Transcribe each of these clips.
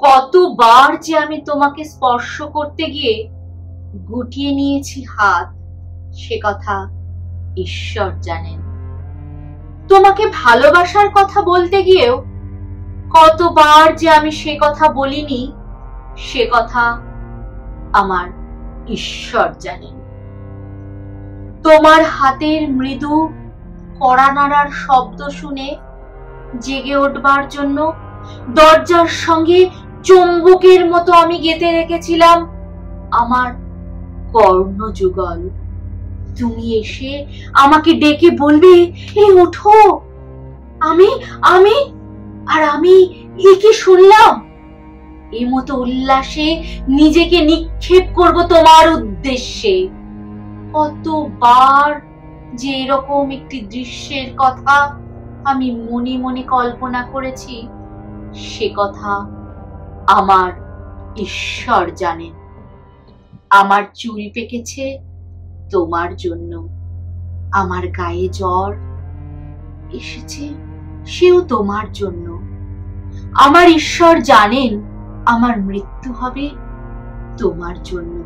কতবার যে আমি তোমাকে স্পর্শ করতে গিয়ে গুটিয়ে নিয়েছি হাত, সে কথা ঈশ্বর জানেন। তোমাকে ভালোবাসার কথা বলতে গিয়েও কতবার যে আমি সে কথা বলিনি, সে কথা আমার ঈশ্বর জানেন। তোমার হাতের মৃদু কড়া নাড়ার শব্দ শুনে জেগে উঠবার জন্য দরজার সঙ্গে চুম্বকের মতো আমি গেঁথে রেখেছিলাম আমার কর্ণযুগল। তুমি এসে আমাকে ডেকে বলবে, এই ওঠো। আমি আমি আর আমি একে শুনলাম, এই মতো উল্লাসে নিজেকে নিক্ষেপ করব তোমার উদ্দেশ্যে। কতবার যে এরকম একটি দৃশ্যের কথা আমি মনে মনে কল্পনা করেছি, সে কথা আমার ঈশ্বর জানেন। আমার চুল পেকেছে তোমার জন্য, আমার গায়ে জ্বর এসেছে সেও তোমার জন্য। আমার ঈশ্বর জানেন আমার মৃত্যু হবে তোমার জন্য।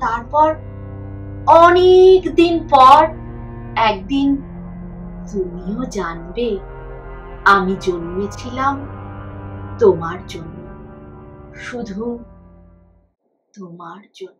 তারপর অনেক দিন পর একদিন তুমিও জানবে আমি জন্মেছিলাম তোমার জন্য, শুধু তোমার জন্য।